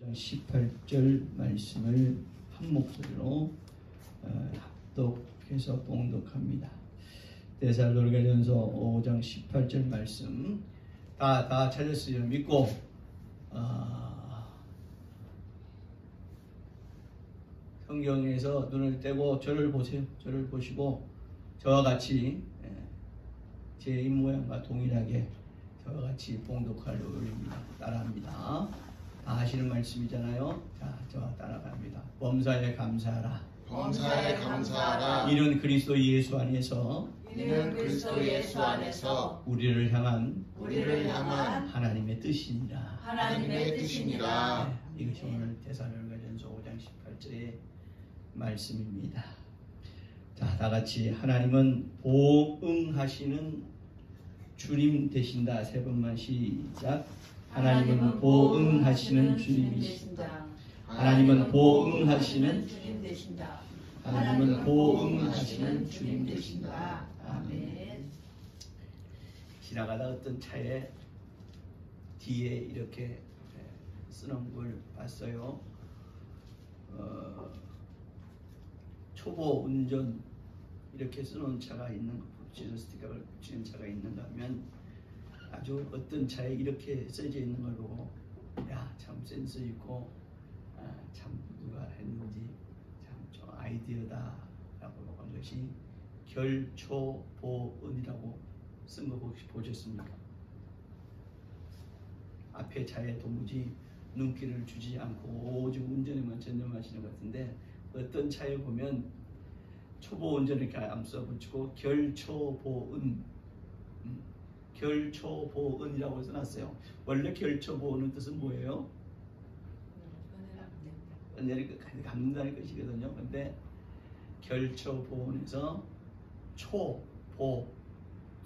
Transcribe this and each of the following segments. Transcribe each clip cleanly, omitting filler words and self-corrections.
18절 말씀을 한 목소리로 합독해서 봉독합니다. 데살로니가전서 5장 18절 말씀 다 찾았으리라 믿고 성경에서 눈을 떼고 저를 보세요. 저를 보시고 저와 같이 제 입모양과 동일하게 저와 같이 봉독할 의뢰입니다. 따라합니다. 다 하시는 말씀이잖아요. 자, 저와 따라갑니다. 범사에 감사하라. 범사에 감사하라. 이는 그리스도 예수 안에서 우리를 향한 하나님의 뜻이니라. 하나님의 뜻이니라. 네, 이것이 오늘 데살로니가전서 5장 18절의 말씀입니다. 자, 다 같이 하나님은 보응하시는 주님 되신다. 세 번만 시작. 하나님은 보응하시는 주님이신다. 하나님은 보응하시는 주님 되신다. 하나님은 보응하시는 주님 되신다. 아멘. 지나가다 어떤 차에 뒤에 이렇게 쓰는 걸 봤어요. 초보 운전 이렇게 쓰는 차가 있는, 붙이는 스티커를 붙이는 차가 있는가 하면 아주 어떤 차에 이렇게 써져 있는 걸 보고 야, 참 센스 있고 참 누가 했는지 참 저 아이디어다 라고 한 것이 결초보은이라고 쓴 거 혹시 보셨습니까? 앞에 차에 도무지 눈길을 주지 않고 오직 운전에만 전념하시는 것 같은데 어떤 차에 보면 초보 운전을 이렇게 암써 붙이고 결초보은 결초보은이라고 써놨어요. 원래 결초보은의 뜻은 뭐예요? 은혜를 갚는다는 것이거든요. 근데 결초보은에서 초보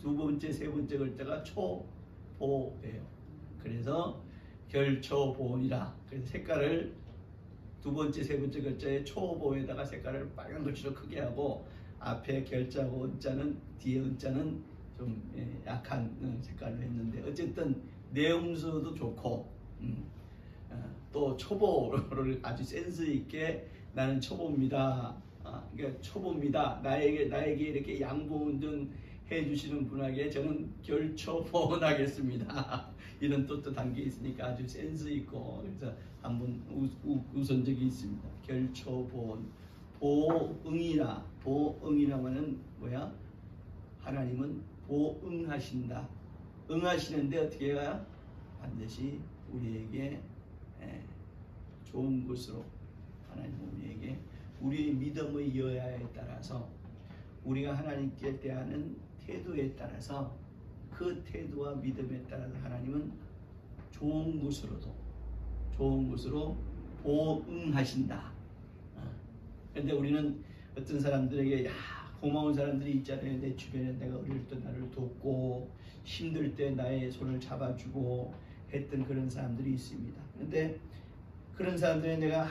두 번째 세 번째 글자가 초보예요. 그래서 결초보은이라. 그래서 색깔을 두 번째 세 번째 글자의 초보에다가 색깔을 빨간 글씨로 크게 하고 앞에 결자고 은자는 뒤에 은자는 좀 약한 색깔로 했는데 어쨌든 내용서도 좋고 또 초보를 아주 센스 있게 나는 초보입니다. 그러니까 초보입니다. 나에게 이렇게 양보운전 해주시는 분에게 저는 결초보은하겠습니다. 이런 뜻도 담겨 있으니까 아주 센스 있고 그래서 한번 웃은 적이 있습니다. 결초보은 보응이라. 보응이라고 하는 뭐야? 하나님은 보응하신다. 응하시는데 어떻게 해야? 반드시 우리에게 좋은 것으로 하나님은 우리에게 우리의 믿음의 여야에 따라서 우리가 하나님께 대하는 태도에 따라서 그 태도와 믿음에 따라서 하나님은 좋은 것으로 보응하신다. 그런데 우리는 어떤 사람들에게 고마운 사람들이 있잖아요. 내 주변에 내가 어릴 때 나를 돕고 힘들 때 나의 손을 잡아주고 했던 그런 사람들이 있습니다. 그런데 그런 사람들이 내가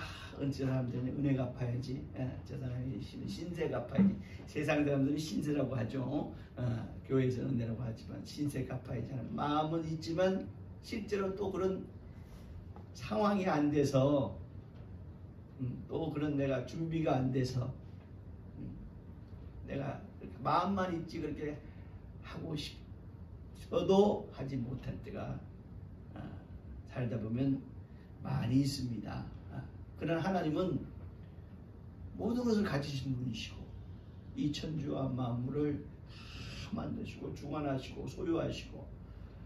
저 사람들은 은혜 갚아야지, 저 사람이 신세 갚아야지. 세상 사람들은 신세라고 하죠. 교회에서는 은혜라고 하지만 신세 갚아야지 하는 마음은 있지만 실제로 또 그런 상황이 안 돼서 또 그런 내가 준비가 안 돼서 내가 마음만 있지 그렇게 하고 싶어도 하지 못할 때가 살다 보면 많이 있습니다. 그러나 하나님은 모든 것을 가지신 분이시고 이 천지와 만물을 다 만드시고 주관하시고 소유하시고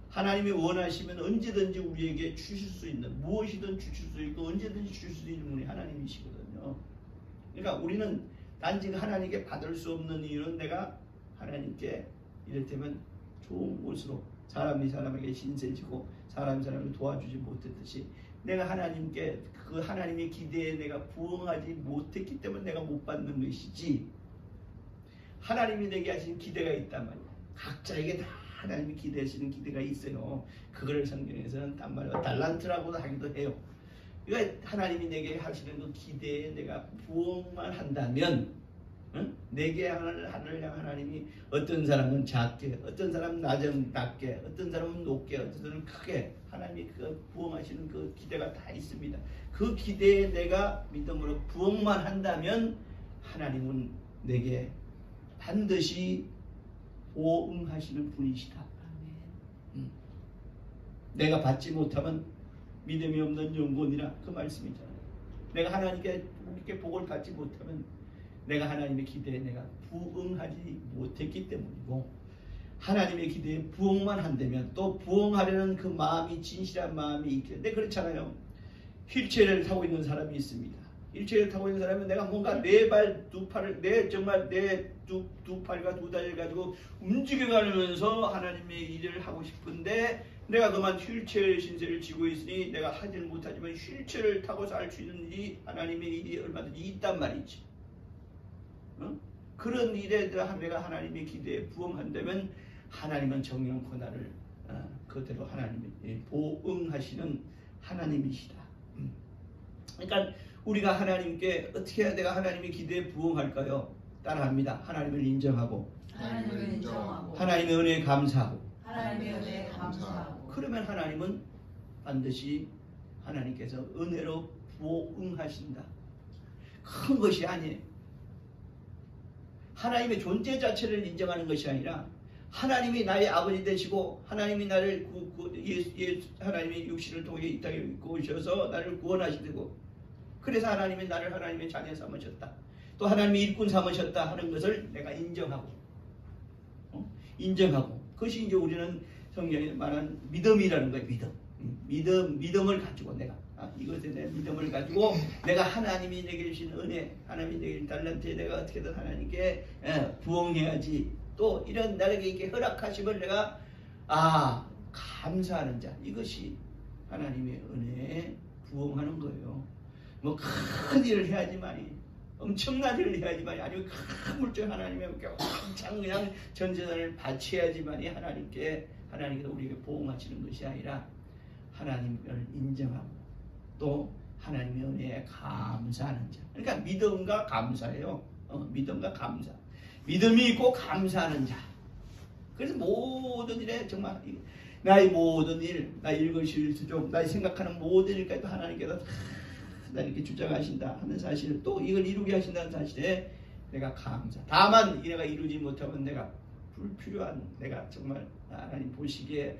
하나님이 원하시면 언제든지 우리에게 주실 수 있는 무엇이든 주실 수 있고 언제든지 주실 수 있는 분이 하나님이시거든요. 그러니까 우리는 단지 하나님께 받을 수 없는 이유는 내가 하나님께 이를테면 좋은 곳으로 사람이 사람에게 신세지고 사람이 사람을 도와주지 못했듯이 내가 하나님께 그 하나님의 기대에 내가 부응하지 못했기 때문에 내가 못 받는 것이지 하나님이 내게 하신 기대가 있단 말이야. 각자에게 다 하나님이 기대하시는 기대가 있어요. 그거를 성경에서는 딴 말로 달란트라고도 하기도 해요. 그러니까 하나님이 내게 하시는 그 기대에 내가 부응만 한다면 내게 향할 하나님이 어떤 사람은 작게, 어떤 사람은 낮게, 어떤 사람은 높게, 어떤 사람은 크게 하나님이 그 부응하시는 그 기대가 다 있습니다. 그 기대에 내가 믿음으로 부응만 한다면 하나님은 내게 반드시 보응하시는 분이시다. 내가 받지 못하면 믿음이 없는 영혼이라 그 말씀이잖아요. 내가 하나님께 복을 받지 못하면 내가 하나님의 기대에 내가 부응하지 못했기 때문이고, 하나님의 기대에 부응만 한다면 또 부응하려는 그 마음이 진실한 마음이 있게. 근데 그렇잖아요. 휠체어를 타고 있는 사람이 있습니다. 휠체어를 타고 있는 사람은 내가 뭔가 내 발 두 팔을 정말 내 두 팔과 두 다리를 가지고 움직여가면서 하나님의 일을 하고 싶은데, 내가 그만 휠체어 신세를 지고 있으니 내가 하지는 못하지만 휠체어를 타고 살 수 있는 일이 하나님의 일이 얼마든지 있단 말이지. 그런 일에 대한 내가 하나님의 기대에 부응한다면 하나님은 정령코 나를 그대로 하나님이 보응하시는 하나님이시다. 그러니까 우리가 하나님께 어떻게 해야 내가 하나님의 기대에 부응할까요? 따라합니다. 하나님을 인정하고, 하나님의 은혜에 감사하고, 그러면 하나님은 반드시 하나님께서 은혜로 보응하신다. 큰 것이 아니에요. 하나님의 존재 자체를 인정하는 것이 아니라 하나님이 나의 아버지 되시고 하나님이 나를 하나님의 육신을 통해 이 땅에 입고 오셔서 나를 구원하시고, 그래서 하나님이 나를 하나님의 자녀 삼으셨다, 또 하나님의 일꾼 삼으셨다 하는 것을 내가 인정하고, 인정하고, 그것이 이제 우리는 성경에 말한 믿음이라는 거예요. 믿음을 가지고 내가 이것에 대한 믿음을 가지고 내가 하나님이 내게 주신 은혜, 하나님이 내게 주신 달란트에 내가 어떻게든 하나님께 부응해야지, 또 이런 나에게 이렇게 허락하심을 내가 감사하는 자, 이것이 하나님의 은혜에 부응하는 거예요. 뭐 큰 일을 해야지만이, 엄청난 일을 해야지만이, 아니면 큰 물질 하나님의 왕창 그냥 전재산을 바쳐야지만이 하나님께서 우리에게 보응하시는 것이 아니라 하나님을 인정하고 또 하나님의 은혜에 감사하는 자. 그러니까 믿음과 감사예요. 믿음과 감사. 믿음이 있고 감사하는 자. 그래서 모든 일에 정말 나의 모든 일, 나의 일거수일투족, 나의 생각하는 모든 일까지도 하나님께서 이렇게 주장하신다 하는 사실, 또 이걸 이루게 하신다는 사실에 내가 감사. 다만 내가 이루지 못하면 내가 불필요한, 내가 정말 하나님 보시기에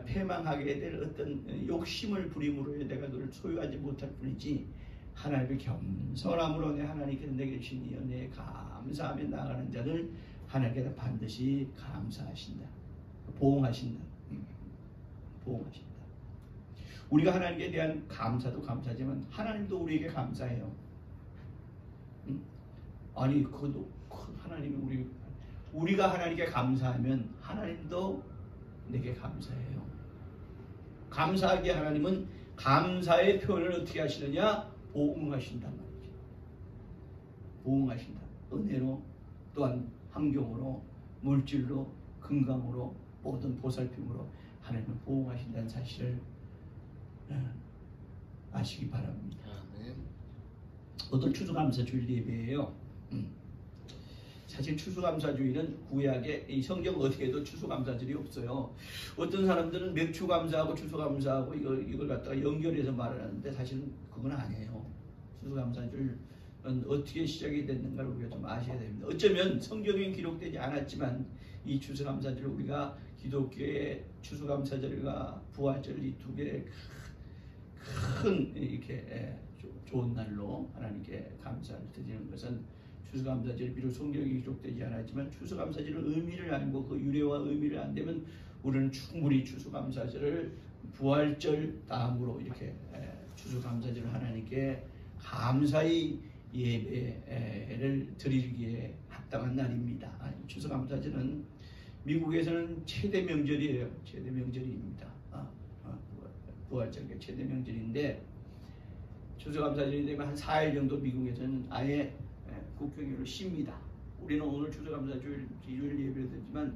패망하게 될 어떤 욕심을 부림으로 내가 그를 소유하지 못할 뿐이지, 하나님의 겸손함으로 내 하나님께서 내게 주신 이 은혜에 감사하며 나아가는 자를 하나님께서 반드시 감사하신다, 보응하신다. 보응하신다. 우리가 하나님께 대한 감사도 감사지만 하나님도 우리에게 감사해요. 아니 그것도 하나님이 우리가 하나님께 감사하면 하나님도 내게 감사해요. 감사하게 하나님은 감사의 표현을 어떻게 하시느냐? 보응하신단 말이죠. 보응하신다. 은혜로, 또한 환경으로, 물질로, 건강으로, 모든 보살핌으로 하나님은 보응하신다는 사실을 아시기 바랍니다. 오늘 추수감사주일 예배예요. 사실 추수감사주일은 구약에 이 성경 어떻게 해도 추수감사절이 없어요. 어떤 사람들은 맥추감사하고 추수감사하고 이걸 갖다가 연결해서 말을 하는데 사실은 그건 아니에요. 추수감사절은 어떻게 시작이 됐는가를 우리가 좀 아셔야 됩니다. 어쩌면 성경에 기록되지 않았지만 이 추수감사절을 우리가 기독교의 추수감사절과 부활절 이 두 개의 큰 이렇게 좋은 날로 하나님께 감사를 드리는 것은, 추수감사절이 비록 성경에 기록되지 않았지만 추수감사절의 의미를 알고 그 유래와 의미를 안다면 우리는 충분히 추수감사절을 부활절 다음으로 이렇게 추수감사절을 하나님께 감사의 예배를 드리기에 합당한 날입니다. 추수감사절은 미국에서는 최대 명절이에요. 최대 명절입니다. 부활절이 최대 명절인데, 추수감사절이 되면 한 4일 정도 미국에서는 아예 국경일로 쉽니다. 우리는 오늘 추수감사주일 예배를 드리지만,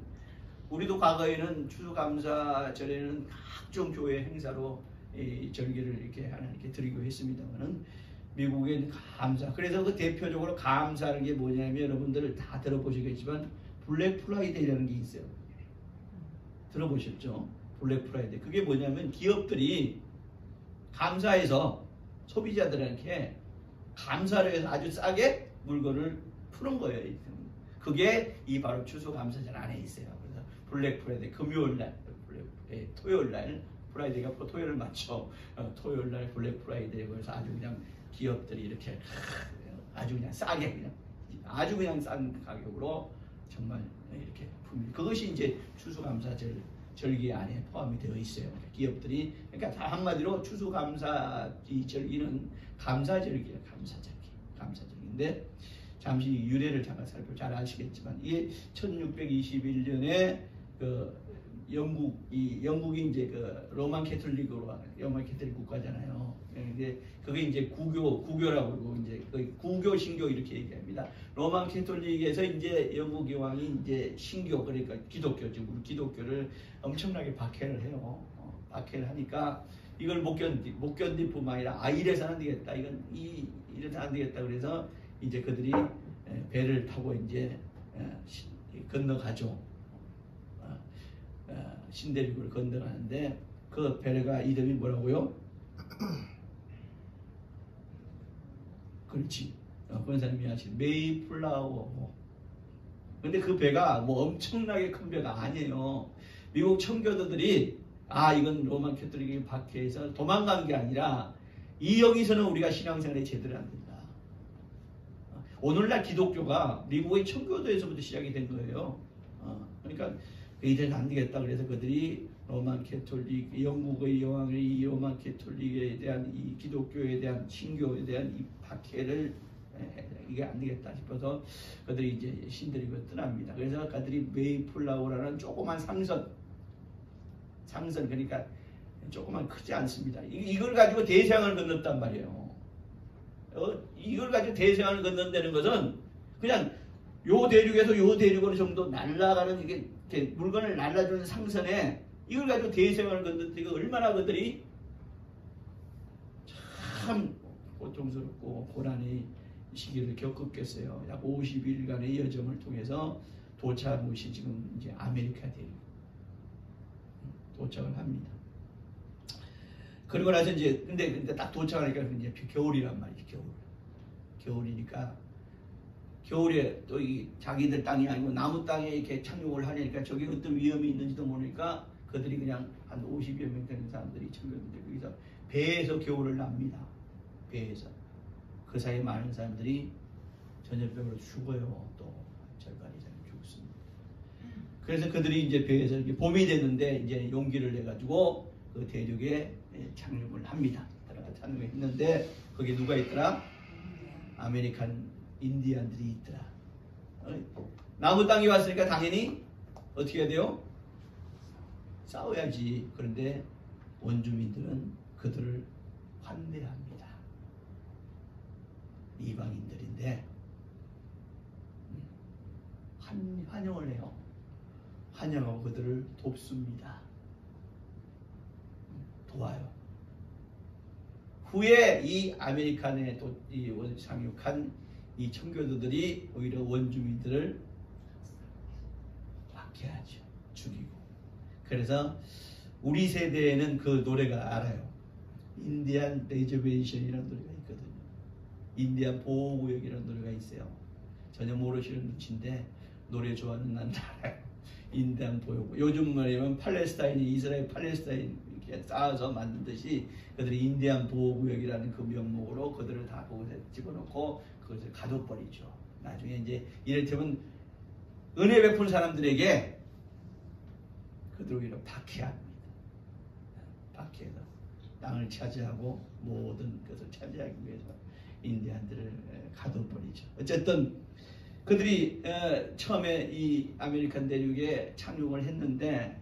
우리도 과거에는 추수감사절에는 각종 교회 행사로 이 절기를 이렇게 하나님께 드리고 했습니다만은, 미국엔 감사. 그래서 그 대표적으로 감사하는 게 뭐냐면, 여러분들 다 들어보시겠지만 블랙 프라이데이라는 게 있어요. 들어보셨죠? 블랙 프라이데이. 그게 뭐냐면 기업들이 감사해서 소비자들한테 감사를 해서 아주 싸게 물건을 푸는 거예요. 그게 이 바로 추수감사절 안에 있어요. 그래서 블랙 프라이데이 금요일 날, 토요일 날 프라이데이가 토요일을 맞춰. 토요일 날 블랙 프라이데이. 그래서 아주 그냥 기업들이 이렇게 아주 그냥 싸게 그냥 아주 그냥 싼 가격으로 정말 이렇게 풉니다. 그것이 이제 추수감사절 절기 안에 포함이 되어 있어요. 기업들이 그러니까 한마디로 추수감사 이 절기는 감사절기예요. 감사절기인데 잠시 유래를 잠깐 살펴 잘 아시겠지만 이게 1621년에 그 영국이 이제 그 로만 캐톨릭으로 로만 캐톨릭 국가잖아요. 근데 그게 이제 구교라고 그러고 이제 구교 신교 이렇게 얘기합니다. 로만 캐톨릭에서 이제 영국 왕이 이제 신교 그러니까 기독교죠. 기독교를 엄청나게 박해를 해요. 박해를 하니까 이걸 못 견딜 뿐만 아니라 이래서는 안 되겠다. 이래서 안 되겠다. 그래서 이제 그들이 배를 타고 이제 건너가죠. 신대륙을 건너가는데 그 배가 이름이 뭐라고요? 그렇지. 권사님이 하신 메이플라워. 근데 그 배가 뭐 엄청나게 큰 배가 아니에요. 미국 청교도들이 이건 로만 캐톨릭이 박해해서 도망간 게 아니라 여기서는 우리가 신앙생활이 제대로 안 된다. 오늘날 기독교가 미국의 청교도에서부터 시작이 된 거예요. 그러니까 이래는 안 되겠다. 그래서 그들이 로만 캐톨릭, 영국의 여왕의 이 로만 캐톨릭에 대한 이 기독교에 대한 신교에 대한 이 박해를 이게 안 되겠다 싶어서 그들이 이제 신대륙을 떠납니다. 그래서 그들이 메이플라워라는 조그만 상선 그러니까 조그만 크지 않습니다. 이걸 가지고 대서양을 건넜단 말이에요. 이걸 가지고 대서양을 건넌다는 것은 그냥 요 대륙에서 요 대륙으로 정도 날아가는 이게 물건을 날라주는 상선에 이걸 가지고 대서양을 건넜더니 얼마나 그들이 참 고통스럽고 고난의 시기를 겪었겠어요. 약 50일간의 여정을 통해서 도착한 곳이 지금 이제 아메리카 대륙 도착을 합니다. 그리고 나서 이제 근데 딱 도착하니까 이제 겨울이란 말이죠. 겨울이니까 겨울에 또 이 자기들 땅이 아니고 나무 땅에 이렇게 착륙을 하니까 저기 어떤 위험이 있는지도 모르니까 그들이 그냥 한 50여 명 되는 사람들이 청교도들 거기서 배에서 겨울을 납니다. 배에서 그 사이에 많은 사람들이 전염병으로 죽어요. 또 절반 이상이 죽습니다. 그래서 그들이 이제 배에서 이렇게 봄이 됐는데 이제 용기를 내 가지고 그 대륙에 착륙을 합니다. 들어가 착륙했는데 거기 누가 있더라? 아메리칸 인디안들이 있더라. 나무 땅에 왔으니까 당연히 어떻게 해야 돼요? 싸워야지. 그런데 원주민들은 그들을 환대합니다. 이방인들인데 환영을 해요. 환영하고 그들을 돕습니다. 도와요. 후에 이 아메리칸에 또 이 상륙한 이 청교도들이 오히려 원주민들을 박해하죠. 죽이고. 그래서 우리 세대에는 그 노래가 알아요. 인디안 레저베이션이라는 노래가 있거든요. 인디안 보호구역이라는 노래가 있어요. 전혀 모르시는 눈치인데 노래 좋아하는 난 알아요. 인디안 보호구역. 요즘 말하면 팔레스타인이 이스라엘 팔레스타인 이렇게 쌓아서 만든 듯이 그들이 인디안 보호구역이라는 그 명목으로 그들을 다 거기서 집어넣고 그것을 가둬버리죠. 나중에 이제 이를테면 은혜 베푼 사람들에게 그들을 오히려 박해합니다. 박해해서 땅을 차지하고 모든 것을 차지하기 위해서 인디안들을 가둬버리죠. 어쨌든 그들이 처음에 이 아메리칸 대륙에 착륙을 했는데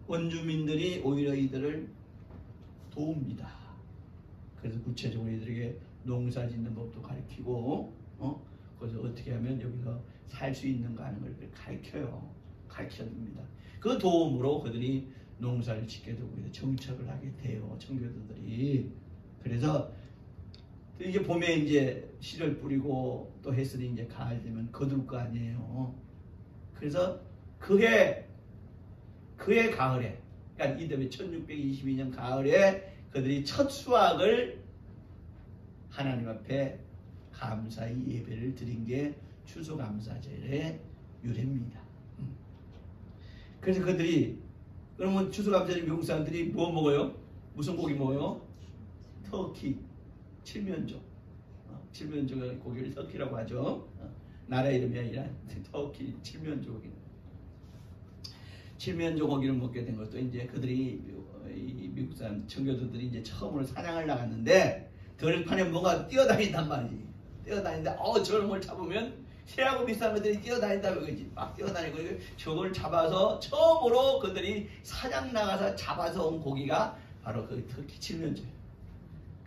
원주민들이 오히려 이들을 도웁니다. 그래서 구체적으로 이들에게 농사 짓는 법도 가르치고 그래서 어떻게 하면 여기서 살 수 있는가 하는 걸 가르쳐줍니다. 그 도움으로 그들이 농사를 짓게 되고 정착을 하게 돼요. 청교도들이. 그래서 이제 봄에 이제 씨를 뿌리고 또 했으니 이제 가을 되면 거둘 거 아니에요. 그래서 그해 가을에 그러니까 이 때문에 1622년 가을에 그들이 첫 수확을 하나님 앞에 감사의 예배를 드린 게 추수감사절의 유래입니다. 그래서 그들이 그러면 추수감사절 미국 사람들이 뭐 먹어요? 무슨 고기 먹어요? 터키, 칠면조. 칠면조 고기를 터키라고 하죠. 나라 이름이 아니라 터키 칠면조 고기. 칠면조 고기를 먹게 된 것도 이제 그들이 미국 사람 청교도들이 이제 처음으로 사냥을 나갔는데 들판에 뭐가 뛰어다닌단 말이지. 뛰어다니는데 저런 걸 잡으면 새하고 비슷한 것들이 뛰어다닌다고 그러지. 막 뛰어다니고 저걸 잡아서 처음으로 그들이 사냥 나가서 잡아서 온 고기가 바로 그 터키 칠면조예요.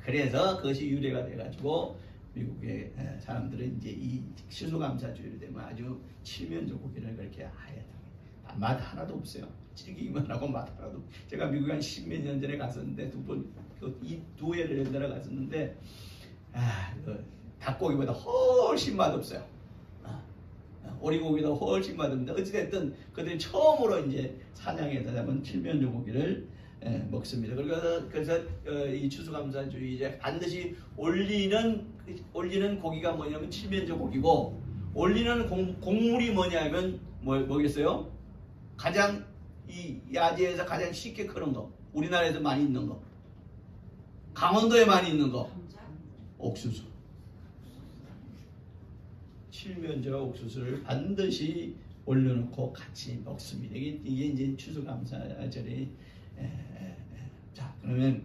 그래서 그것이 유래가 돼가지고 미국의 사람들은 이제 이 추수감사주일 되면 아주 칠면조 고기를 그렇게 아예 맛 하나도 없어요. 찌기만 하고 맛 하나도. 제가 미국에 한 10몇 년 전에 갔었는데 이 두 해를 연달아 갔었는데 닭고기보다 훨씬 맛없어요. 오리고기보다 훨씬 맛없는데 어찌됐든 그들이 처음으로 이제 사냥에서 잡은 칠면조 고기를 먹습니다. 그래서 이 추수감사주의 이제 반드시 올리는 고기가 뭐냐면 칠면조 고기고 올리는 곡물이 뭐냐면 뭐겠어요? 가장 이 야지에서 가장 쉽게 크는 거, 우리나라에서 많이 있는 거, 강원도에 많이 있는 거, 옥수수. 칠면조와 옥수수를 반드시 올려놓고 같이 먹습니다. 이게 이제 추수감사절의 자 그러면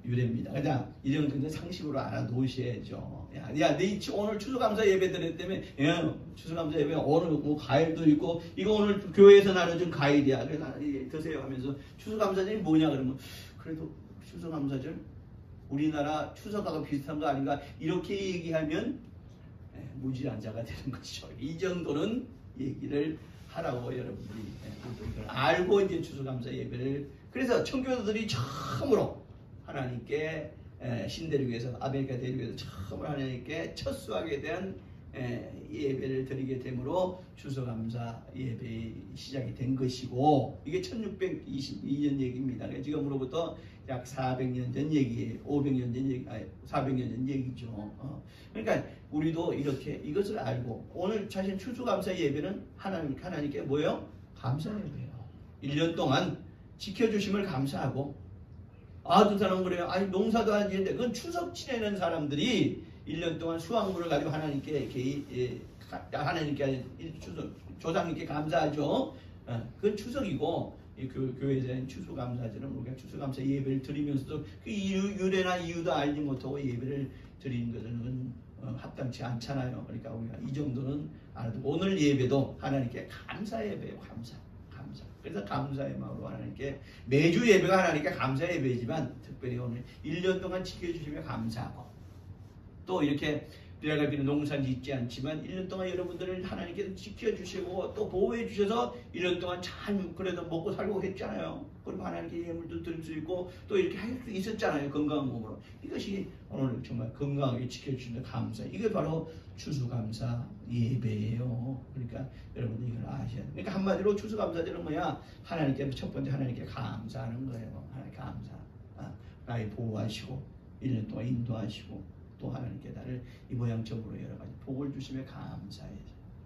유래입니다. 그냥 이런 근데 상식으로 알아놓으셔야죠. 네 오늘 추수감사 예배 드렸다며, 추수감사 예배 오늘 뭐 과일도 있고 이거 오늘 교회에서 나눠준 과일이야. 그래서 드세요 하면서 추수감사절이 뭐냐 그러면 그래도 추수감사절 우리나라 추석하고 비슷한 거 아닌가 이렇게 얘기하면 무지한자가 되는 것이죠. 이 정도는 얘기를 하라고 여러분들이 이걸 알고 이제 추수감사 예배를 그래서 청교도들이 처음으로 하나님께 신대륙에서 아메리카 대륙에서 처음으로 하나님께 첫 수확에 대한 예배를 드리게 되므로 추수감사 예배의 시작이 된 것이고 이게 1622년 얘기입니다. 지금으로부터 약 400년 전 얘기예요. 500년 전 얘기, 400년 전 얘기죠. 그러니까 우리도 이렇게 이것을 알고 오늘 사실 추수감사 예배는 하나님께 뭐예요? 감사 예배예요. 1년 동안 지켜주심을 감사하고 두 사람은 그래요. 아니 농사도 안 지는데 그건 추석 지내는 사람들이 1년 동안 수확물을 가지고 하나님께 조상님께 감사하죠. 그건 추석이고 교회에서는 추수감사절은 우리가 추수감사 예배를 드리면서도 그 유래나 이유도 알지 못하고 예배를 드리는 것은 합당치 않잖아요. 그러니까 우리가 이 정도는 알아도 오늘 예배도 하나님께 감사 예배예요. 감사. 그래서 감사의 마음으로 하나님께 매주 예배가 하나님께 감사 예배이지만 특별히 오늘 1년 동안 지켜주시며 감사하고 또 이렇게 비라갈비는 농산 짓지 않지만 1년 동안 여러분들을 하나님께서 지켜주시고 또 보호해 주셔서 1년 동안 잘 그래도 먹고 살고 했잖아요. 그리고 하나님께 예물도 드릴 수 있고 또 이렇게 할 수 있었잖아요. 건강한 몸으로. 이것이 오늘 정말 건강하게 지켜주시는 감사. 이게 바로 추수감사 예배예요. 그러니까 여러분들 이걸 아셔야 돼요. 그러니까 한마디로 추수감사절은 뭐야? 하나님께 첫 번째 하나님께 감사하는 거예요. 하나님께 감사. 나의 보호하시고 1년 동안 인도하시고 또 하나님께 나를 이 모양적으로 여러 가지 복을 주시며 감사해요.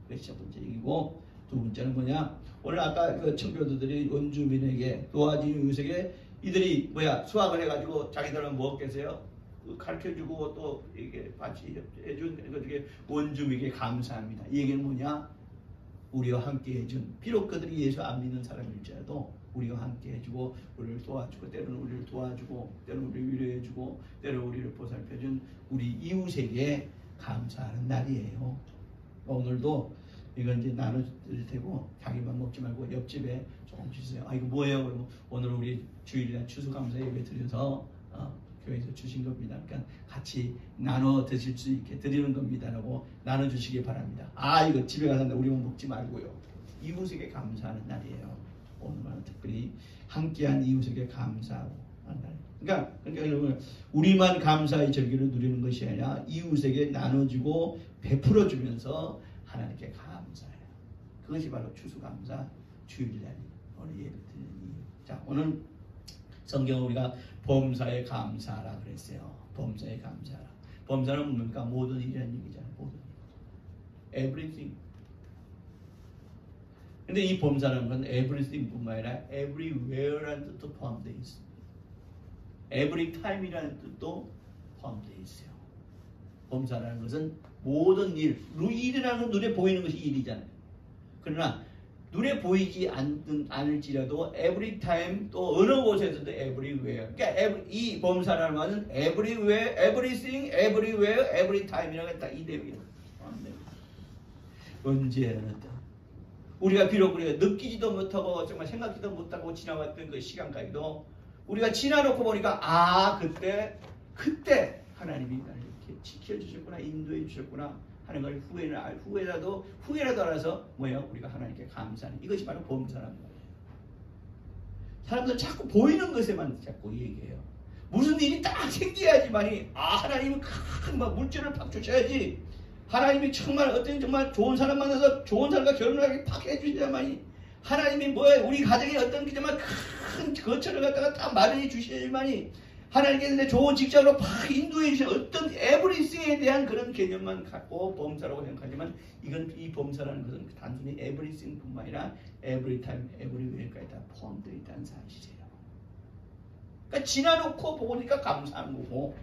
그것이 첫 번째 얘기고 두 번째는 뭐냐? 오늘 아까 그 청교도들이 원주민에게 도화지 유색에 이들이 수확을 해가지고 자기들은 먹겠어요? 가르쳐주고 또 이게 같이 해준 그게 원주민에게 감사합니다. 이 얘기는 뭐냐? 우리와 함께 해준 비록 그들이 예수 안 믿는 사람일지라도 우리와 함께 해주고 우리를 도와주고 때로는 우리를 도와주고 때로는 우리를 위로해주고 때로는 우리를 보살펴준 우리 이웃에게 감사하는 날이에요. 오늘도 이건 이제 나눠드릴 테고 자기만 먹지 말고 옆집에 조금 주세요. 이거 뭐예요? 그러면 오늘 우리 주일날 추수감사 예배 드려서 교회에서 주신 겁니다. 그러니까 같이 나눠 드실 수 있게 드리는 겁니다라고 나눠주시기 바랍니다. 이거 집에 가서 우리만 먹지 말고요. 이웃에게 감사하는 날이에요. 오늘은 특별히 함께한 이웃에게 감사하고 하는 날. 그러니까 여러분 우리만 감사의 절기를 누리는 것이 아니라 이웃에게 나눠주고 베풀어주면서 하나님께 감사해요. 그것이 바로 추수감사 주일날 오늘 예배 드리는 이유. 자 오늘 성경은 우리가 범사에 감사하라 그랬어요. 범사에 감사하라. 범사는 뭡니까? 모든 일이라는 얘기잖아요. 모든 일. Everything. 근데 이 범사라는 건 everything뿐만 아니라 everywhere라는 뜻도 포함되어 있습니다. every time이라는 뜻도 포함되어 있어요. 범사라는 것은 모든 일, 일이라는 건 눈에 보이는 것이 일이잖아요. 그러나 눈에 보이지 않을지라도 every time 또 어느 곳에서도 everywhere. 그러니까 이 범사라는 말은 everywhere, everything, everywhere, every time이라고 딱 이 내용이에요. 언제나 우리가 비록 우리가 느끼지도 못하고 정말 생각지도 못하고 지나갔던 그 시간까지도 우리가 지나놓고 보니까 그때 하나님이 나를 이렇게 지켜주셨구나, 인도해 주셨구나 하는 걸 후회라도 알아서 뭐예요? 우리가 하나님께 감사하는 이것이 바로 범사라는 거예요. 사람들은 자꾸 보이는 것에만 자꾸 얘기해요. 무슨 일이 딱 생겨야지만이 하나님은 큰 물질을 팍 주셔야지. 하나님이 정말 정말 좋은 사람 만나서 좋은 사람과 결혼을 하게 팍 해주셔야만이 하나님이 뭐야 우리 가정에 정말 큰 거처를 갖다가 딱 마련해 주셔야만이 하나님께서 내 좋은 직장으로 팍 인도해 주신 어떤 에브리띵에 대한 그런 개념만 갖고 범사라고 생각하지만 이 범사라는 것은 단순히 에브리띵뿐만 아니라 에브리타임, 에브리웨어까지 다 포함되어 있다는 사실이에요. 그러니까 지나놓고 보니까 감사한 거고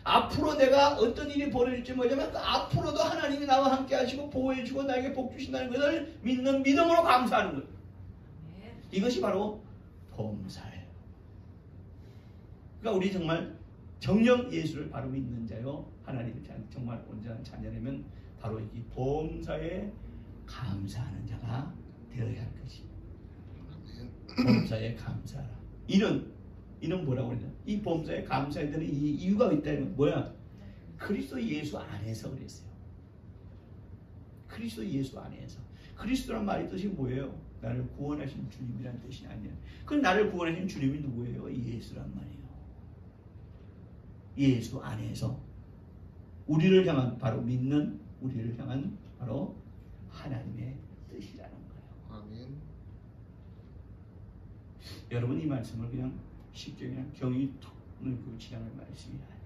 앞으로 내가 어떤 일이 벌어질지 모르지만 앞으로도 하나님이 나와 함께 하시고 보호해 주고 나에게 복 주신다는 것을 믿는 믿음으로 감사하는 거예요. 이것이 바로 범사예요. 그러니까 우리 정말 정령 예수를 바로 믿는 자요 하나님을 정말 온전한 자녀라면 바로 이 범사에 감사하는 자가 되어야 할 것입니다. 범사에 감사하라. 이는 뭐라고 그러냐? 이 범사에 감사해야 되는 이유가 있다는 건 뭐야? 그리스도 예수 안에서 그랬어요. 그리스도 예수 안에서. 그리스도란 말의 뜻이 뭐예요? 나를 구원하신 주님이란 뜻이 아니에요. 그럼 나를 구원하신 주님이 누구예요? 예수란 말이에요. 예수 안에서 우리를 향한 바로 믿는 우리를 향한 바로 하나님의 뜻이라는 거예요. 아멘. 여러분 이 말씀을 그냥 쉽게 그냥 경이 툭 넣고 지나갈 말씀이 아니에요.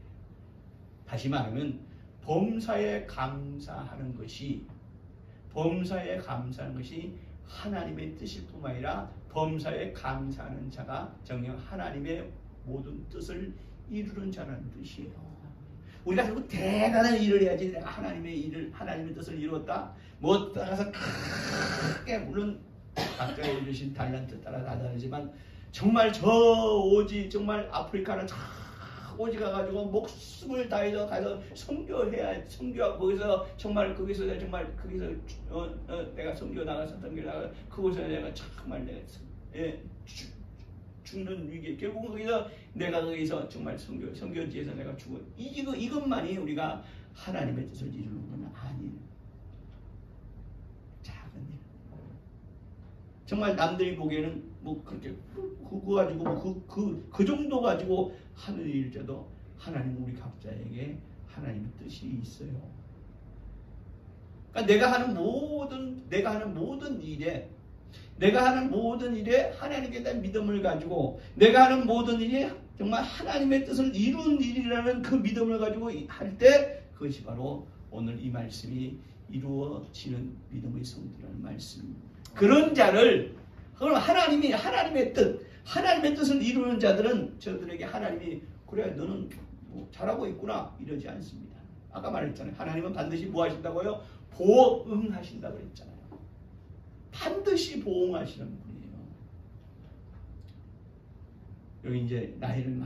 다시 말하면 범사에 감사하는 것이 하나님의 뜻일 뿐만 아니라 범사에 감사하는 자가 정녕 하나님의 모든 뜻을 이루는 자라는 뜻이에요. 우리가 결국 대단한 일을 해야지 내가 하나님의 뜻을 이루었다. 뭐 따라서 크게 물론 각자 이루신 달란트 따라 다 다르지만 정말 정말 아프리카는 오지 가가지고 목숨을 다해서 가서 선교하고 거기서 내가 선교 나가서 그곳에서 내가 정말 죽는 위기에 결국 거기서 정말 선교지에서 내가 죽어 이것만이 우리가 하나님의 뜻을 이루는 건 아니에요. 작은 일. 정말 남들이 보기에는 뭐 그렇게 그거 가지고 그 정도 가지고 하는 일일지라도 하나님 우리 각자에게 하나님의 뜻이 있어요. 그러니까 내가 하는 모든 일에 하나님께 대한 믿음을 가지고 내가 하는 모든 일이 정말 하나님의 뜻을 이룬 일이라는 그 믿음을 가지고 할 때 그것이 바로 오늘 이 말씀이 이루어지는 믿음의 성도라는 말씀입니다. 그런 자를 그럼 하나님의 뜻을 이루는 자들은 저들에게 하나님이 그래 너는 뭐 잘하고 있구나 이러지 않습니다. 아까 말했잖아요. 하나님은 반드시 뭐 하신다고요? 보응하신다고 했잖아요. 반드시 보응하시는 분이에요. 여기 이제 나이를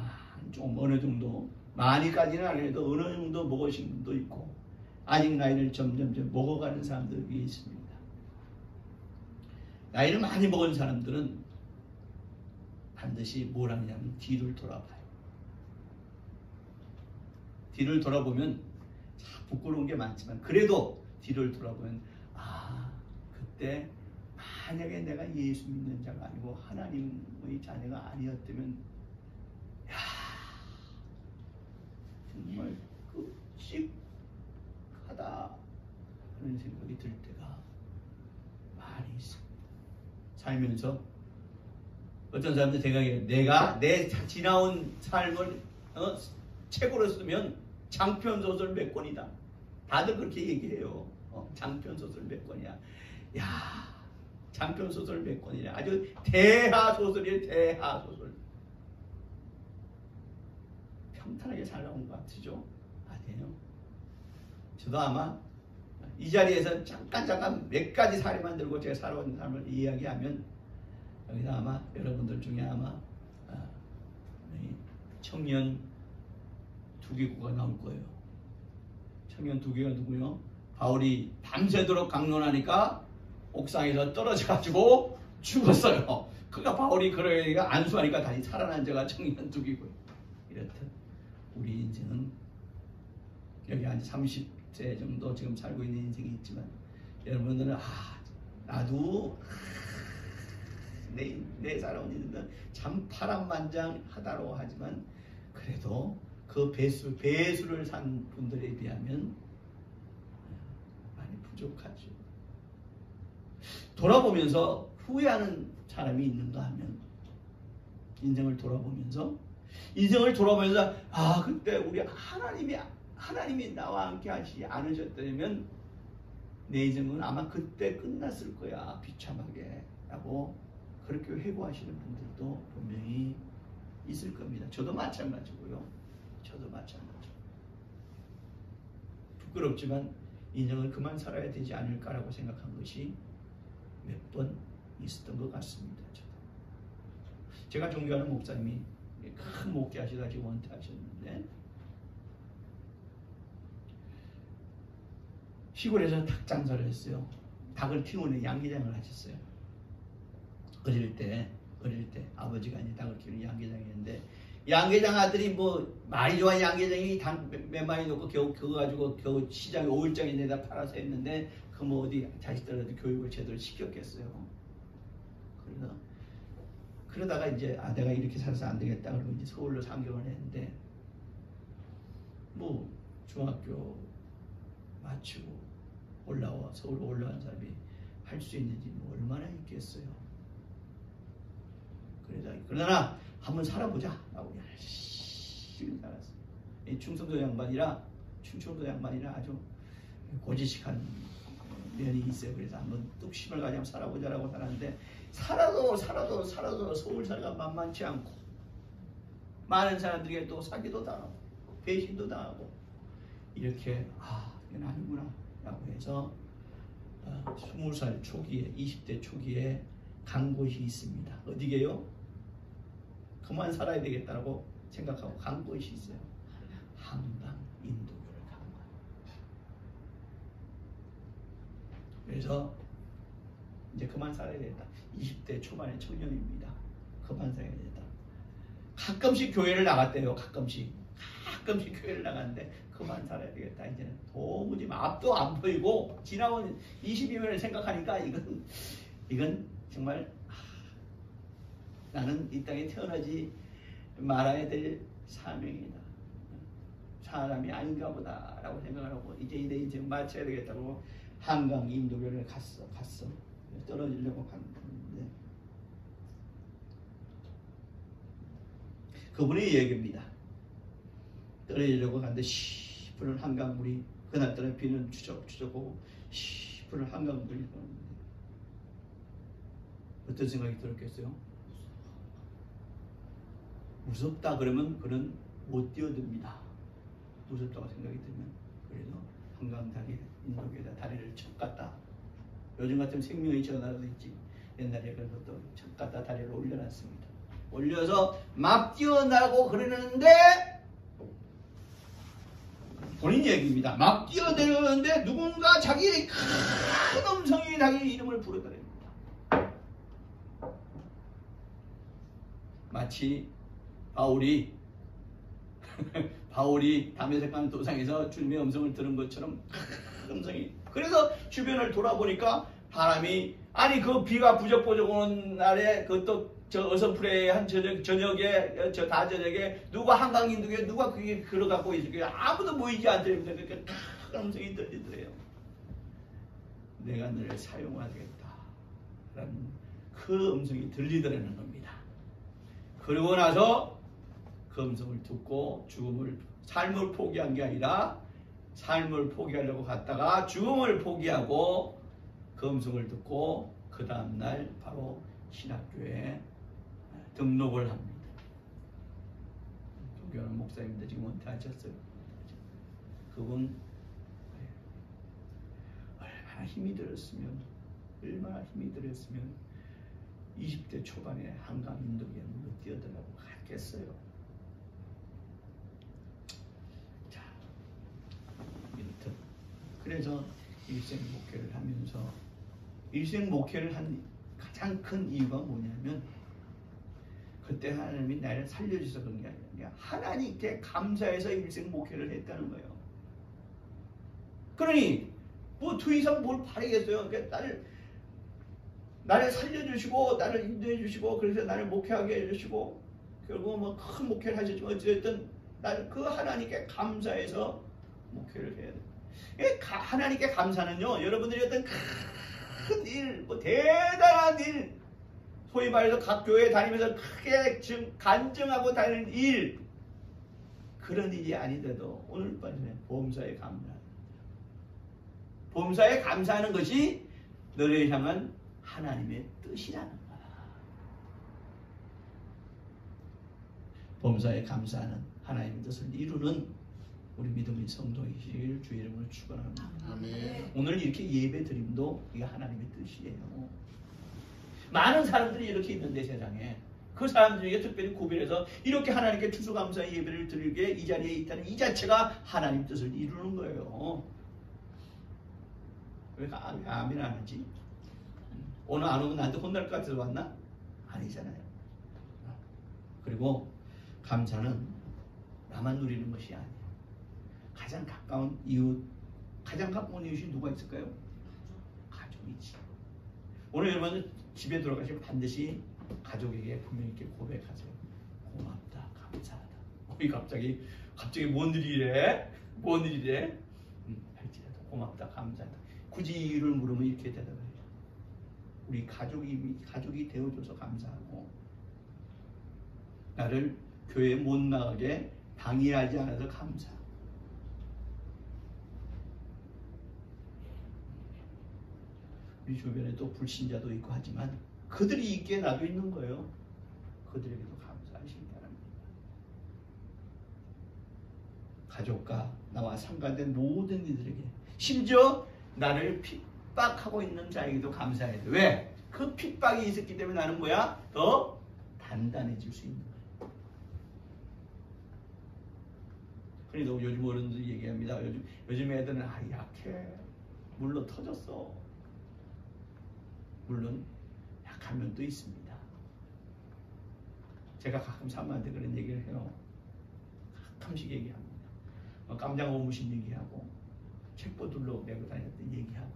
좀 어느 정도 많이까지는 아니어도 어느 정도 먹으신 분도 있고 아직 나이를 점점 먹어가는 사람들이 있습니다. 나이를 많이 먹은 사람들은 반드시 뭘 하냐면 뒤를 돌아봐요. 뒤를 돌아보면 부끄러운 게 많지만 그래도 뒤를 돌아보면 그때 만약에 내가 예수 믿는 자가 아니고 하나님의 자녀가 아니었다면 정말 끔찍하다 하는 생각이 들 때가 많이 있습니다. 살면서 어떤 사람들 생각해요. 내가 내 지나온 삶을 책으로 쓰면 장편 소설 몇 권이다. 다들 그렇게 얘기해요. 장편 소설 몇 권이야. 야, 장편 소설 몇 권이냐. 아주 대하 소설이에요. 대하 소설. 평탄하게 잘 나온 것 같으죠? 아니에요. 저도 아마 이 자리에서 잠깐 몇 가지 사례만 들고 제가 살아온 삶을 이야기하면 여기서 아마 여러분들 중에 아마 청년 두기구가 나올 거예요. 청년 두기가 누구요? 바울이 밤새도록 강론하니까 옥상에서 떨어져가지고 죽었어요. 그가 바울이 그러니까 안수하니까 다시 살아난 자가 청년 두기고요. 이렇듯 우리 인생은 여기 한 30세 정도 지금 살고 있는 인생이 있지만 여러분들은 나도 내 살아온 인생은 참 파란만장하다고 하지만 그래도 그 배수를 산 분들에 비하면 많이 부족하죠. 돌아보면서 후회하는 사람이 있는가 하면 인생을 돌아보면서 그때 우리 하나님이 나와 함께 하시지 않으셨다면 내 인생은 아마 그때 끝났을 거야. 비참하게 라고 그렇게 회고하시는 분들도 분명히 있을 겁니다. 저도 마찬가지고요. 저도 마찬가지. 부끄럽지만 인생을 그만 살아야 되지 않을까라고 생각한 것이 몇 번 있었던 것 같습니다. 저도. 제가 존경하는 목사님이 큰 목회 하시다 지금 은퇴하셨는데 시골에서 닭 장사를 했어요. 닭을 키우는 양계장을 하셨어요. 어릴 때 아버지가 이제 닭을 키우는 양계장이었는데 양계장 아들이 뭐 말이 좋아 양계장이 닭 몇 마리 놓고 그거 가지고 겨우 시장에 5일장에 내다 팔아서 했는데 그 뭐 어디 자식들한테 교육을 제대로 시켰겠어요. 그러다가 이제 내가 이렇게 살아서 안 되겠다 그러고 이제 서울로 상경을 했는데 뭐 중학교 마치고 서울로 올라온 사람이 할 수 있는지 뭐 얼마나 있겠어요. 그러나 한번 살아보자 라고 열심히 살았어요. 충청도 양반이라 아주 고지식한 면이 있어요. 그래서 한번 뚝심을 가지고 살아보자라고 살았는데 살아도 서울 살기가 만만치 않고 많은 사람들에게 또 사기도 당하고 배신도 당하고 이렇게 이건 아니구나 라고 해서 20살 초기에 20대 초기에 간 곳이 있습니다. 어디게요? 그만 살아야 되겠다라고 생각하고 간 곳이 있어요. 한강 인도교를 간 거예요. 그래서 이제 그만 살아야 되겠다. 20대 초반의 청년입니다. 그만 살아야 되겠다. 가끔씩 교회를 나갔대요. 가끔씩 교회를 나갔는데 그만 살아야 되겠다. 이제는 도무지 앞도 안 보이고 지나온 22년을 생각하니까 이건 정말 나는 이 땅에 태어나지 말아야 될 사명이다. 사람이 아닌가 보다 라고 생각을 하고 이제 내 인생 마쳐야 되겠다고 한강 인도교를 갔어. 떨어지려고 갔는데 그분의 얘기입니다. 떨어지려고 갔는데 시푸른 한강물이 그날따라 비는 추적추적하고 시푸른 한강물이 흐르는데 어떤 생각이 들었겠어요? 무섭다 그러면 그는 못 뛰어듭니다. 무섭다고 생각이 들면 그래서 한강 다리 인도교에다 다리를 척 갖다 요즘 같으면 생명이 전화라도 있지 옛날에 그래서 또 척 갖다 다리를 올려놨습니다. 올려서 막 뛰어나고 그러는데 본인 얘기입니다. 막 뛰어내려오는데 누군가 자기의 큰 음성이 자기 이름을 부르더랍니다. 마치 바울이 다메섹 가는 도상에서 주님의 음성을 들은 것처럼 큰 음성이. 그래서 주변을 돌아보니까 바람이 그 비가 부적부적 오는 날에 그것도 저 어선풀의 한 저녁에 다저녁에 누가 한강 인도교에 누가 그게 걸어갖고 있을게요. 아무도 보이지 않더랍니다. 그러니까 큰 음성이 들리더래요. 내가 너를 사용하겠다 라는 그 음성이 들리더라는 겁니다. 그러고 나서 금성을 듣고 삶을 포기한 게 아니라 삶을 포기하려고 갔다가 죽음을 포기하고 금성을 듣고 그 다음날 바로 신학교에 등록을 합니다. 존경하는 목사님들 지금 은퇴하셨어요. 그분 얼마나 힘이 들었으면 20대 초반에 한강 인도교에 물로 뛰어들라고 갔겠어요. 자, 이렇듯 그래서 일생 목회를 하면서 일생 목회를 한 가장 큰 이유가 뭐냐면 그때 하나님이 나를 살려주셔서 그런 게 아니라 하나님께 감사해서 일생 목회를 했다는 거예요. 그러니 뭐 더 이상 뭘 바라겠어요. 그러니까 나를 살려주시고 나를 인도해 주시고 그래서 나를 목회하게 해주시고 결국 뭐 큰 목회를 하셨지만 어쨌든 나는 그 하나님께 감사해서 목회를 해야 돼요. 하나님께 감사는요, 여러분들이 어떤 큰 일, 뭐 대단한 일, 소위 말해서 각 교회에 다니면서 크게 간증하고 다니는 일, 그런 일이 아니더라도 오늘 밤에 보험사에 감사합니다. 보험사에 감사하는 것이 너를 향한 하나님의 뜻이라는 거야. 보험사에 감사하는 하나님의 뜻을 이루는 우리 믿음의 성도이시길 주의 이름으로 축원합니다. 아멘. 오늘 이렇게 예배 드림도 이게 하나님의 뜻이에요. 많은 사람들이 이렇게 있는데 세상에 그 사람들 중에 특별히 구별해서 이렇게 하나님께 추수감사의 예배를 드리게 이 자리에 있다는 이 자체가 하나님 뜻을 이루는 거예요. 왜 아멘 안 하지? 오늘 안 오면 나한테 혼날 것 같아서 왔나? 아니잖아요. 그리고 감사는 나만 누리는 것이 아니에요. 가장 가까운 이웃, 가장 가까운 이웃이 누가 있을까요? 가족이지. 오늘 여러분 집에 돌아가시면 반드시 가족에게 분명 있게 고백하세요. 고맙다, 감사하다. 우리 갑자기 뭔 일이래? 뭔 일이래? 할지라도 고맙다, 감사하다. 굳이 이유를 물으면 이렇게 대답해요. 우리 가족이 되어줘서 감사하고 나를 교회에 못 나가게 방해하지 않아서 감사하고 우리 주변에 또 불신자도 있고 하지만 그들이 있기에 나도 있는 거예요. 그들에게도 감사하시기 바랍니다. 가족과 나와 상관된 모든 이들에게 심지어 나를 핍박하고 있는 자에게도 감사해야 돼. 왜? 그 핍박이 있었기 때문에 나는 뭐야? 더 단단해질 수 있는 거야. 그래도 요즘 어른들이 얘기합니다. 요즘 애들은 약해. 물론 터졌어. 물론 약한 면도 있습니다. 제가 가끔 사모한테 그런 얘기를 해요. 가끔씩 얘기합니다. 깜장 고무신 얘기하고 책보들로 메고 다녔던 얘기하고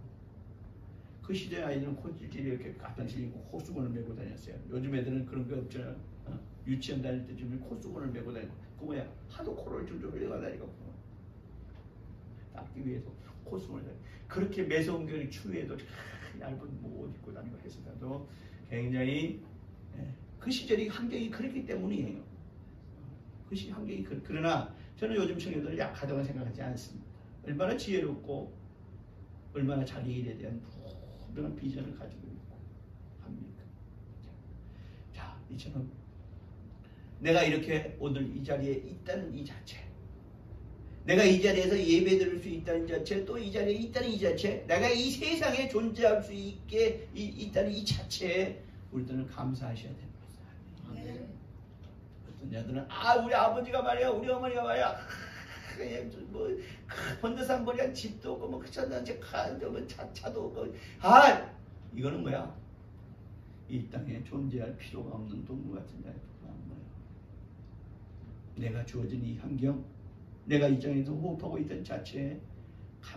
그 시대 아이들은 콧질질이 이렇게 가끔씩 입고 코수건을 메고 다녔어요. 요즘 애들은 그런 게 없잖아요. 유치원 다닐 때쯤에 코수건을 메고 다니고 그 뭐야 하도 코를 줄줄 흘려가 다니고 닦기 위해서 코수건을 다니고 그렇게 매서운 겨울 추위에도 얇은 옷 입고 다니고 했어도 굉장히 그 시절이 환경이 그랬기 때문이에요. 그 시절 환경이 그러나 저는 요즘 청년들을 약하다고 생각하지 않습니다. 얼마나 지혜롭고 얼마나 자기 일에 대한 분명한 비전을 가지고 있고 합니까? 자, 이처럼 내가 이렇게 오늘 이 자리에 있다는 이 자체, 내가 이 자리에서 예배 드릴 수 있다는 자체, 또 이 자리에 있다는 이 자체, 내가 이 세상에 존재할 수 있게 있다는 이 자체에 우리들은 감사하셔야 됩니다. 아멘. 어떤 자들은 우리 아버지가 말이야, 우리 어머니가 말이야, 뭐 혼자산 거리한 집도 없고 뭐 그쳤는지 차도 없고 이거는 뭐야? 이 땅에 존재할 필요가 없는 동물 같은 자에 불과한 거예요. 내가 주어진 이 환경, 내가 이 땅에서 호흡하고 있던 자체에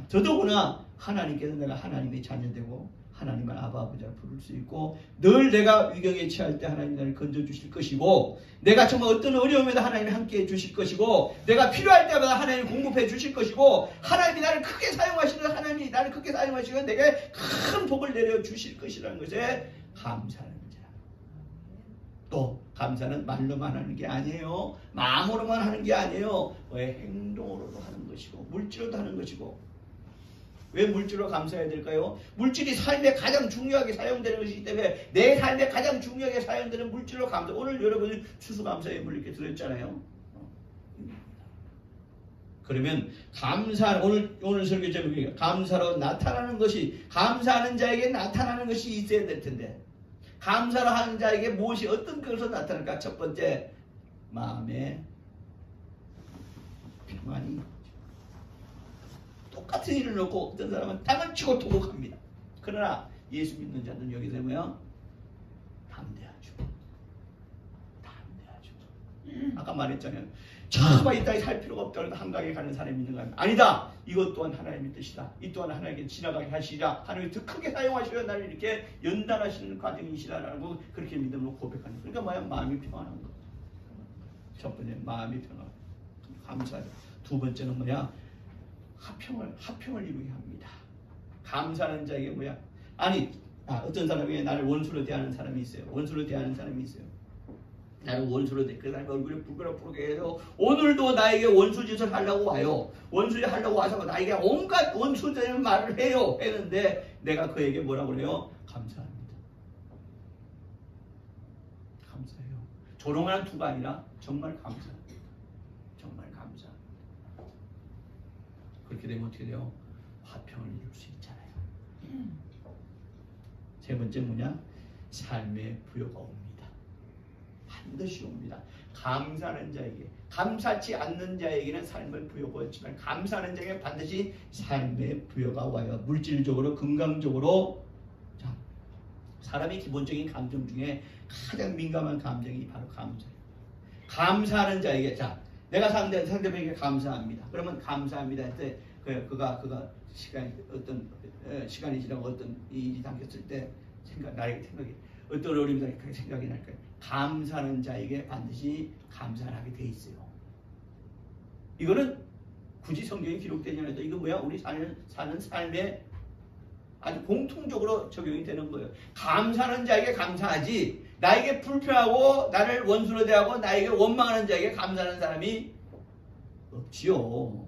더더구나 하나님께서 내가 하나님의 자녀되고 하나님을 아버지라 부를 수 있고 늘 내가 위경에 처할 때 하나님이 나를 건져주실 것이고 내가 정말 어떤 어려움에도 하나님이 함께해 주실 것이고 내가 필요할 때마다 하나님이 공급해 주실 것이고 하나님이 나를 크게 사용하시는 하나님이 나를 크게 사용하시고 내게 큰 복을 내려 주실 것이라는 것에 감사하는 자. 또 감사는 말로만 하는 게 아니에요. 마음으로만 하는 게 아니에요. 왜 행동으로도 하는 것이고 물질로도 하는 것이고. 왜 물질로 감사해야 될까요? 물질이 삶에 가장 중요하게 사용되는 것이기 때문에 내 삶에 가장 중요하게 사용되는 물질로 감사. 오늘 여러분이 추수감사의 물 이렇게 들었잖아요. 그러면 감사, 오늘 설교 제목이 감사로 나타나는 것이, 감사하는 자에게 나타나는 것이 있어야 될 텐데, 감사로 하는 자에게 무엇이 어떤 것으로 나타날까? 첫 번째, 마음의 평안이. 똑같은 일을 놓고 어떤 사람은 땅을 치고 도곡합니다. 그러나 예수 믿는 자는 여기서 뭐야? 담대하죠. 담대하죠. 아까 말했잖아요. 저 이 땅에 살 필요가 없다고 해도 한강에 가는 사람이 있는 거 아닙니까? 아니다. 이것 또한 하나님의 뜻이다. 이 또한 하나님께 지나가게 하시라. 하나님이 더 크게 사용하시려 나를 이렇게 연단하시는 과정이시라고 그렇게 믿음으로 고백하는 거예요. 그러니까 뭐야? 마음이 평안한 거. 첫 번째 마음이 평안. 감사해요. 두 번째는 뭐야? 화평을 이루게 합니다. 감사하는 자에게 뭐야? 아니, 어떤 사람이 나를 원수로 대하는 사람이 있어요. 원수로 대하는 사람이 있어요. 나를 원수로 대, 그 사람이 얼굴에 부끄럽게 해서 오늘도 나에게 원수짓을 하려고 와요. 원수짓 하려고 와서 나에게 온갖 원수되는 말을 해요. 했는데 내가 그에게 뭐라고 그래요? 감사합니다. 감사해요. 조롱하는 투가 아니라 정말 감사합니다. 정말 감사합니다. 그렇게 되면 어떻게 돼요? 화평을 이룰 수 있잖아요. 세 번째 뭐냐? 삶의 부요가 옵니다. 반드시 옵니다. 감사하는 자에게, 감사치 않는 자에게는 삶의 부요가 없지만 감사하는 자에게 반드시 삶의 부요가 와요. 물질적으로, 건강적으로. 자, 사람이 기본적인 감정 중에 가장 민감한 감정이 바로 감사예요. 감사하는 자에게, 자, 내가 상대방에게 감사합니다. 그러면 감사합니다 할 때 그가 시간이 지나고 어떤 일이 당겼을 때 나에게 생각이 어떤 어려움이 생각이 날까요? 감사하는 자에게 반드시 감사하게 돼 있어요. 이거는 굳이 성경에 기록되지 않아도 이거 뭐야? 우리 사는 삶에 아주 공통적으로 적용이 되는 거예요. 감사하는 자에게 감사하지, 나에게 불평하고 나를 원수로 대하고 나에게 원망하는 자에게 감사하는 사람이 없지요.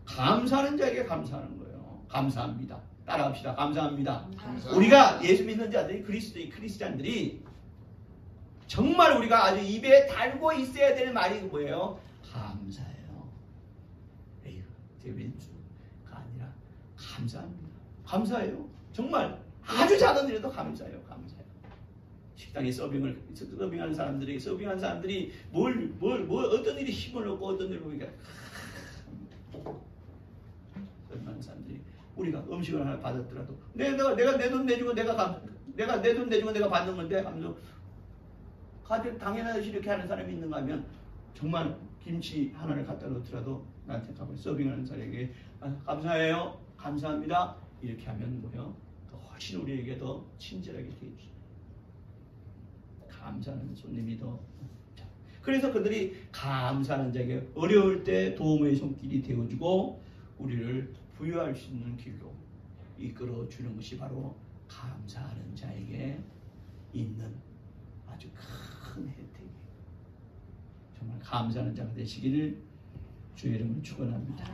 감사하는 자에게 감사하는 거예요. 감사합니다. 따라합시다. 감사합니다. 감사합니다. 우리가 예수 믿는 자들이 크리스찬들이 정말 우리가 아주 입에 달고 있어야 될 말이 뭐예요? 감사해요. 에휴, 제 왼수가 아니라 감사합니다. 감사해요. 정말 아주 작은 일에도 감사해요. 감사해요. 식당에 서빙하는 사람들이 어떤 일이 힘을 얻고 어떤 일을 보니까 서빙하는 사람들이 우리가 음식을 하나 받았더라도 내가 내 돈 내주고 내가 내 돈 내주고 내가 받는 건데 하면서 가장 당연하듯이 이렇게 하는 사람이 있는가 하면 정말 김치 하나를 갖다 놓더라도 나한테 가면 서빙하는 사람에게 감사해요. 감사합니다. 이렇게 하면 뭐요? 훨씬 우리에게 더 친절하게 되죠. 감사하는 손님이 더. 그래서 그들이 감사하는 자에게 어려울 때 도움의 손길이 되어주고 우리를 부유할 수 있는 길로 이끌어주는 것이 바로 감사하는 자에게 있는 아주 큰 혜택이에요. 정말 감사하는 자가 되시기를 주의 이름으로 축원합니다.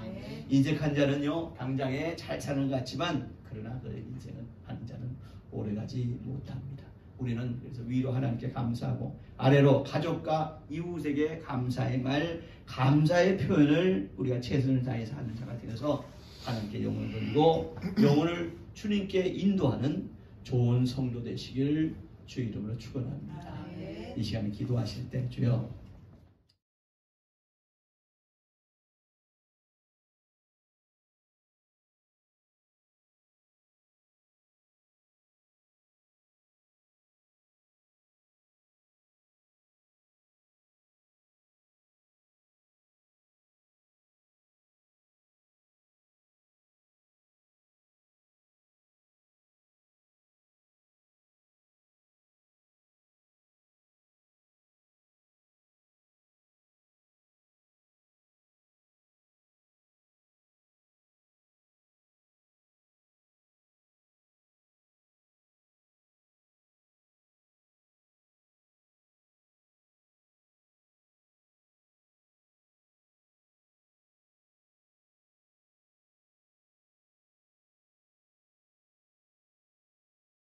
인색한 자는요 당장에 잘 사는 것 같지만 그러나 그 인생은 하는 자는 오래가지 못합니다. 우리는 그래서 위로 하나님께 감사하고 아래로 가족과 이웃에게 감사의 말, 감사의 표현을 우리가 최선을 다해서 하는 자가 되어서 하나님께 영혼을 돌리고 영혼을 주님께 인도하는 좋은 성도 되시길 주의 이름으로 축원합니다. 이 시간에 기도하실 때 주여